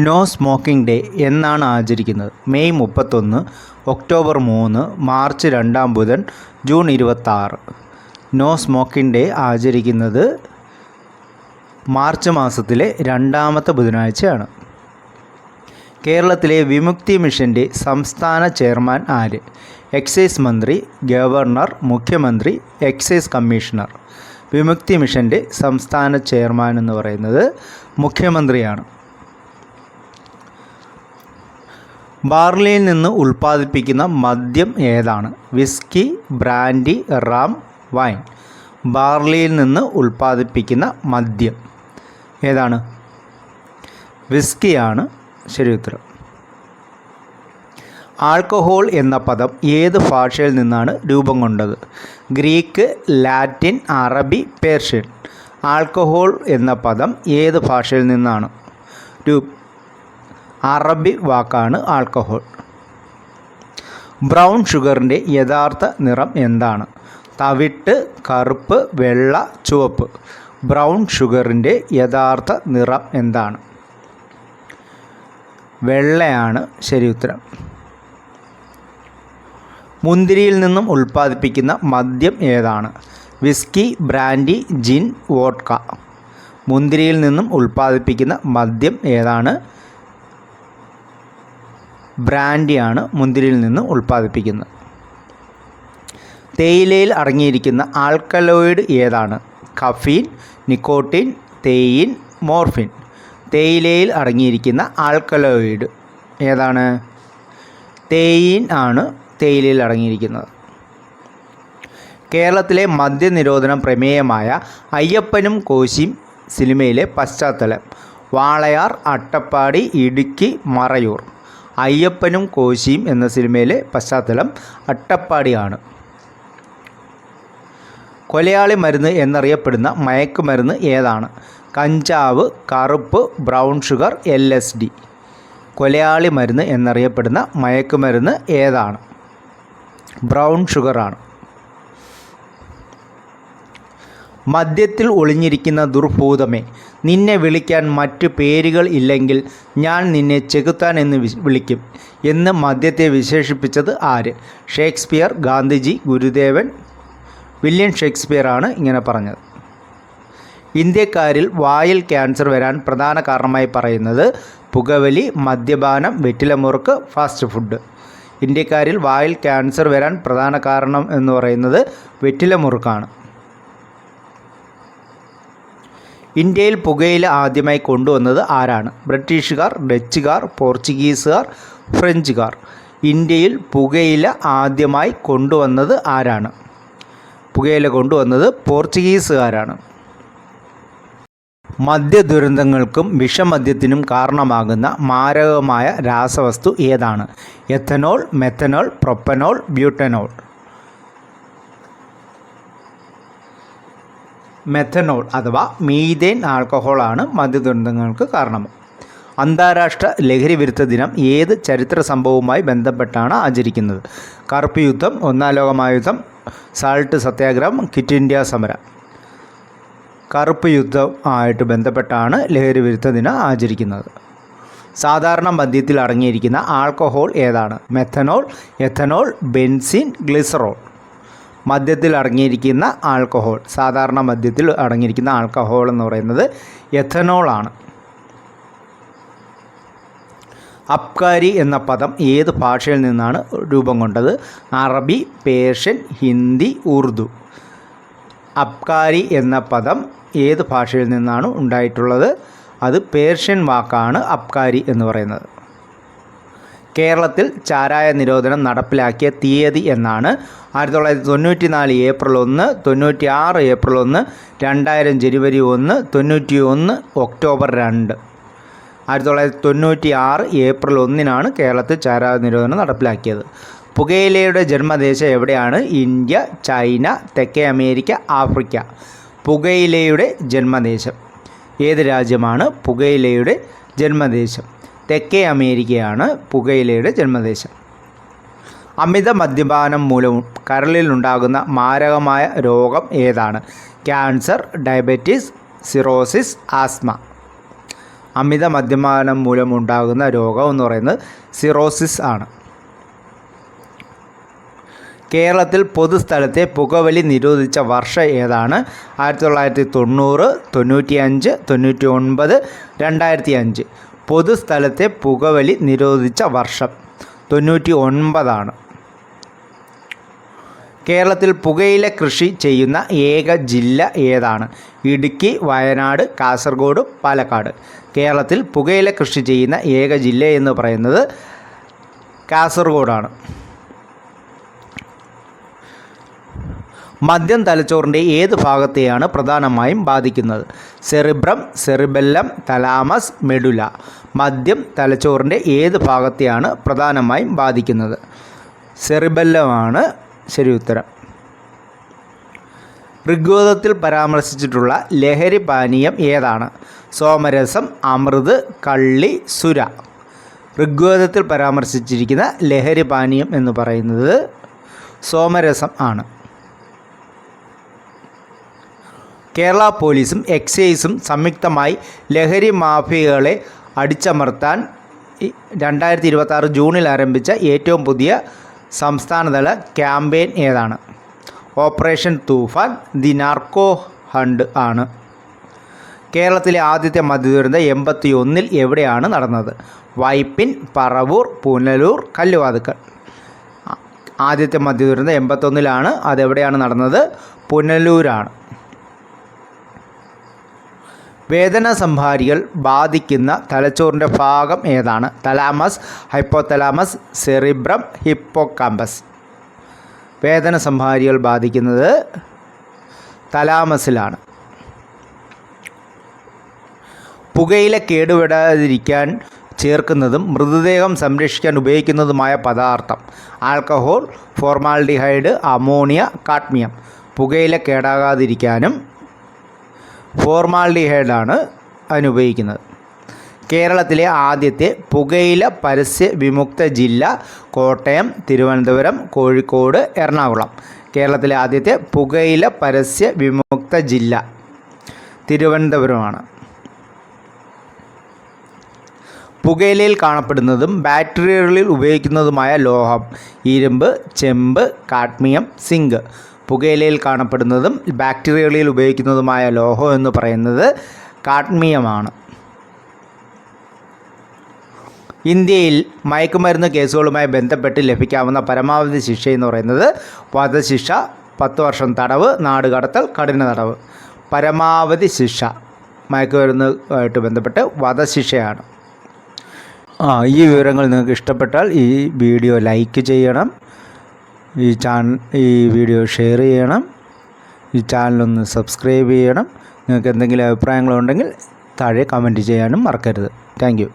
No smoking day എന്നാണ് ആചരിക്കുന്നത്? May 31, October 3, March 2 ബുധൻ, ജൂൺ 26. നോ സ്മോക്കിംഗ് ഡേ ആചരിക്കുന്നത് മാർച്ച് മാസത്തിലെ 2ാമത്തെ ബുധനാഴ്ചയാണ്. കേരളത്തിലെ വിമുക്തി മിഷൻ്റെ സംസ്ഥാന ചെയർമാൻ ആര്? എക്സൈസ് മന്ത്രി, ഗവർണർ, മുഖ്യമന്ത്രി, എക്സൈസ് കമ്മീഷണർ. വിമുക്തി മിഷൻ്റെ സംസ്ഥാന ചെയർമാൻ എന്ന് പറയുന്നത് മുഖ്യമന്ത്രിയാണ്. ബാർലിയിൽ നിന്ന് ഉൽപ്പാദിപ്പിക്കുന്ന മദ്യം ഏതാണ്? Whisky, brandy, rum, wine. ബാർലിയിൽ നിന്ന് ഉൽപ്പാദിപ്പിക്കുന്ന മദ്യം ഏതാണ്? വിസ്കിയാണ് ശരി ഉത്തരം. ആൽക്കഹോൾ എന്ന പദം ഏത് ഭാഷയിൽ നിന്നാണ് രൂപം കൊണ്ടത്? ഗ്രീക്ക്, ലാറ്റിൻ, അറബി, പേർഷ്യൻ. ആൽക്കഹോൾ എന്ന പദം ഏത് ഭാഷയിൽ നിന്നാണ്? അറബി വാക്കാണ് ആൽക്കഹോൾ. ബ്രൗൺ ഷുഗറിൻ്റെ യഥാർത്ഥ നിറം എന്താണ്? തവിട്ട്, കറുപ്പ്, വെള്ള, ചുവപ്പ്. ബ്രൗൺ ഷുഗറിൻ്റെ യഥാർത്ഥ നിറം എന്താണ്? വെള്ളയാണ് ശരി ഉത്തരം. മുന്തിരിയിൽ നിന്നും ഉൽപ്പാദിപ്പിക്കുന്ന മദ്യം ഏതാണ്? വിസ്കി, ബ്രാൻഡി, ജിൻ, വോഡ്ക. മുന്തിരിയിൽ നിന്നും ഉൽപ്പാദിപ്പിക്കുന്ന മദ്യം ഏതാണ്? ബ്രാൻഡിയാണ് മുന്തിരിയിൽ നിന്ന് ഉൽപ്പാദിപ്പിക്കുന്നത്. തേയിലയിൽ അടങ്ങിയിരിക്കുന്ന ആൽക്കലോയിഡ് ഏതാണ്? Caffeine, nicotine, theine, morphine. തേയിലയിൽ അടങ്ങിയിരിക്കുന്ന ആൽക്കലോയിഡ് ഏതാണ്? തെയിൻ ആണ് തേയിലയിൽ അടങ്ങിയിരിക്കുന്നത്. കേരളത്തിലെ മദ്യനിരോധന പ്രമേയമായ അയ്യപ്പനും കോശിയും സിനിമയിലെ പശ്ചാത്തലം? വാളയാർ, അട്ടപ്പാടി, ഇടുക്കി, മറയൂർ. അയ്യപ്പനും കോശിയും എന്ന സിനിമയിലെ പശ്ചാത്തലം അട്ടപ്പാടിയാണ്. കൊലയാളി മരുന്ന് എന്നറിയപ്പെടുന്ന മയക്കുമരുന്ന് ഏതാണ്? കഞ്ചാവ്, കറുപ്പ്, ബ്രൗൺ ഷുഗർ, LSD. കൊലയാളി മരുന്ന് എന്നറിയപ്പെടുന്ന മയക്കുമരുന്ന് ഏതാണ്? ബ്രൗൺ ഷുഗറാണ്. മദ്യത്തിൽ ഒളിഞ്ഞിരിക്കുന്ന ദുർഭൂതമേ, നിന്നെ വിളിക്കാൻ മറ്റു പേരുകൾ ഇല്ലെങ്കിൽ ഞാൻ നിന്നെ ചെകുത്താൻ എന്ന് വിളിക്കും എന്ന് മദ്യത്തെ വിശേഷിപ്പിച്ചത് ആര്? ഷേക്സ്പിയർ, ഗാന്ധിജി, ഗുരുദേവൻ. വില്യം ഷേക്സ്പിയർ ആണ് ഇങ്ങനെ പറഞ്ഞത്. ഇന്ത്യക്കാരിൽ വായിൽ ക്യാൻസർ വരാൻ പ്രധാന കാരണമായി പറയുന്നത് പുകവലി, മദ്യപാനം, വെറ്റിലമുറുക്ക്, ഫാസ്റ്റ് ഫുഡ്. ഇന്ത്യക്കാരിൽ വായിൽ ക്യാൻസർ വരാൻ പ്രധാന കാരണം എന്ന് പറയുന്നത് വെറ്റിലമുറുക്കാണ്. ഇന്ത്യയിൽ പുകയില ആദ്യമായി കൊണ്ടുവന്നത് ആരാണ്? ബ്രിട്ടീഷുകാർ, ഡച്ചുകാർ, പോർച്ചുഗീസുകാർ, ഫ്രഞ്ചുകാർ. ഇന്ത്യയിൽ പുകയില ആദ്യമായി കൊണ്ടുവന്നത് ആരാണ്? പുകയില കൊണ്ടുവന്നത് പോർച്ചുഗീസുകാരാണ്. മദ്യദുരന്തങ്ങൾക്കും വിഷമദ്യത്തിനും കാരണമാകുന്ന മാരകമായ രാസവസ്തു ഏതാണ്? Ethanol, methanol, propanol, butanol. Methanol അഥവാ മീഥേൻ ആൽക്കഹോളാണ് മദ്യദുരന്തങ്ങൾക്ക് കാരണം. അന്താരാഷ്ട്ര ലഹരി വിരുദ്ധ ദിനം ഏത് ചരിത്ര സംഭവവുമായി ബന്ധപ്പെട്ടാണ് ആചരിക്കുന്നത്? കറുപ്പ് യുദ്ധം, 1ാം ലോകമഹായുദ്ധം, സാൾട്ട് സത്യാഗ്രഹം, ക്വിറ്റ് ഇന്ത്യ സമരം. കറുപ്പ് യുദ്ധം ആയിട്ട് ബന്ധപ്പെട്ടാണ് ലഹരി വിരുദ്ധ ദിനം ആചരിക്കുന്നത്. സാധാരണ മദ്യത്തിൽ അടങ്ങിയിരിക്കുന്ന ആൽക്കഹോൾ ഏതാണ്? Methanol, ethanol, benzene, glycerol. മദ്യത്തിൽ അടങ്ങിയിരിക്കുന്ന ആൽക്കഹോൾ, സാധാരണ മദ്യത്തിൽ അടങ്ങിയിരിക്കുന്ന ആൽക്കഹോൾ എന്ന് പറയുന്നത് എഥനോളാണ്. അബ്കാരി എന്ന പദം ഏത് ഭാഷയിൽ നിന്നാണ് രൂപം കൊണ്ടത്? അറബി, പേർഷ്യൻ, ഹിന്ദി, ഉറുദു. അബ്കാരി എന്ന പദം ഏത് ഭാഷയിൽ നിന്നാണ് ഉണ്ടായിട്ടുള്ളത്? അത് പേർഷ്യൻ വാക്കാണ് അബ്കാരി എന്ന് പറയുന്നത്. കേരളത്തിൽ ചാരായ നിരോധനം നടപ്പിലാക്കിയ തീയതി എന്നാണ്? 1994 ഏപ്രിൽ 1, 96 ഏപ്രിൽ 1, 2000 ജനുവരി 1, 91 ഒക്ടോബർ 2. 1996 ഏപ്രിൽ 1 കേരളത്തിൽ ചാരായ നിരോധനം നടപ്പിലാക്കിയത്. പുകയിലയുടെ ജന്മദേശം എവിടെയാണ്? ഇന്ത്യ, ചൈന, തെക്കേ അമേരിക്ക, ആഫ്രിക്ക. പുകയിലയുടെ ജന്മദേശം ഏത് രാജ്യമാണ്? പുകയിലയുടെ ജന്മദേശം തെക്കേ അമേരിക്കയാണ് പുകയിലയുടെ ജന്മദേശം. അമിത മദ്യപാനം മൂലം കരളിലുണ്ടാകുന്ന മാരകമായ രോഗം ഏതാണ്? Cancer, diabetes, cirrhosis, asthma. അമിത മദ്യപാനം മൂലമുണ്ടാകുന്ന രോഗം എന്ന് പറയുന്നത് സിറോസിസ് ആണ്. കേരളത്തിൽ പൊതുസ്ഥലത്തെ പുകവലി നിരോധിച്ച വർഷം ഏതാണ്? 1990, 95, 99, 2005. പൊതുസ്ഥലത്തെ പുകവലി നിരോധിച്ച വർഷം 99 കേരളത്തിൽ പുകയില കൃഷി ചെയ്യുന്ന ഏക ജില്ല ഏതാണ്? ഇടുക്കി, വയനാട്, കാസർഗോഡ്, പാലക്കാട്. കേരളത്തിൽ പുകയില കൃഷി ചെയ്യുന്ന ഏക ജില്ല എന്ന് പറയുന്നത് കാസർഗോഡാണ്. മദ്യം തലച്ചോറിൻ്റെ ഏത് ഭാഗത്തെയാണ് പ്രധാനമായും ബാധിക്കുന്നത്? Cerebrum, cerebellum, thalamus, medulla. മദ്യം തലച്ചോറിൻ്റെ ഏത് ഭാഗത്തെയാണ് പ്രധാനമായും ബാധിക്കുന്നത്? സെറിബെല്ലമാണ് ശരി ഉത്തരം. ഋഗ്വേദത്തിൽ പരാമർശിച്ചിട്ടുള്ള ലഹരി പാനീയം ഏതാണ്? സോമരസം, അമൃത്, കള്ളി, സുര. ഋഗ്വേദത്തിൽ പരാമർശിച്ചിരിക്കുന്ന ലഹരി പാനീയം എന്ന് പറയുന്നത് സോമരസം ആണ്. കേരള പോലീസും എക്സൈസും സംയുക്തമായി ലഹരി മാഫിയകളെ അടിച്ചമർത്താൻ 2026 ജൂണിൽ ആരംഭിച്ച ഏറ്റവും പുതിയ സംസ്ഥാനതല ക്യാമ്പയിൻ ഏതാണ്? Operation Toofan, the narco hunt ആണ്. കേരളത്തിലെ ആദ്യത്തെ മദ്യദുരന്തം 81 എവിടെയാണ് നടന്നത്? വൈപ്പിൻ, പറവൂർ, പുനലൂർ, കല്ലുവാതുക്കൽ. ആദ്യത്തെ മദ്യദുരന്തം 81 അതെവിടെയാണ് നടന്നത്? പുനലൂരാണ്. വേദന സംഹാരികൾ ബാധിക്കുന്ന തലച്ചോറിൻ്റെ ഭാഗം ഏതാണ്? Thalamus, hypothalamus, cerebrum, hippocampus. വേദന സംഹാരികൾ ബാധിക്കുന്നത് തലാമസിലാണ്. പുകയില കേടുവിടാതിരിക്കാൻ ചേർക്കുന്നതും മൃതദേഹം സംരക്ഷിക്കാൻ ഉപയോഗിക്കുന്നതുമായ പദാർത്ഥം? Alcohol, formaldehyde, ammonia, cadmium. പുകയില കേടാകാതിരിക്കാനും ഫോർമാൽഡിഹൈഡാണ് അതിനുപയോഗിക്കുന്നത്. കേരളത്തിലെ ആദ്യത്തെ പുകയില പരസ്യ വിമുക്ത ജില്ല? കോട്ടയം, തിരുവനന്തപുരം, കോഴിക്കോട്, എറണാകുളം. കേരളത്തിലെ ആദ്യത്തെ പുകയില പരസ്യ വിമുക്ത ജില്ല തിരുവനന്തപുരമാണ്. പുകയിലയിൽ കാണപ്പെടുന്നതും ബാറ്ററികളിൽ ഉപയോഗിക്കുന്നതുമായ ലോഹം? ഇരുമ്പ്, ചെമ്പ്, കാഡ്മിയം, സിങ്ക്. പുകയിലയിൽ കാണപ്പെടുന്നതും ബാക്ടീരിയകളിൽ ഉപയോഗിക്കുന്നതുമായ ലോഹം എന്ന് പറയുന്നത് കാഡ്മിയമാണ്. ഇന്ത്യയിൽ മയക്കുമരുന്ന് കേസുകളുമായി ബന്ധപ്പെട്ട് ലഭിക്കാവുന്ന പരമാവധി ശിക്ഷ എന്ന് പറയുന്നത് വധശിക്ഷ, 10 വർഷം തടവ്, നാടുകടത്തൽ, കഠിന തടവ്. പരമാവധി ശിക്ഷ മയക്കുമരുന്നുമായിട്ട് ബന്ധപ്പെട്ട് വധശിക്ഷയാണ്. ഈ വിവരങ്ങൾ നിങ്ങൾക്ക് ഇഷ്ടപ്പെട്ടാൽ ഈ വീഡിയോ ലൈക്ക് ചെയ്യണം, ഈ വീഡിയോ ഷെയർ ചെയ്യണം, ഈ ചാനലൊന്ന് സബ്സ്ക്രൈബ് ചെയ്യണം. നിങ്ങൾക്ക് എന്തെങ്കിലും അഭിപ്രായങ്ങളുണ്ടെങ്കിൽ താഴെ കമൻറ്റ് ചെയ്യാനും മറക്കരുത്. Thank you.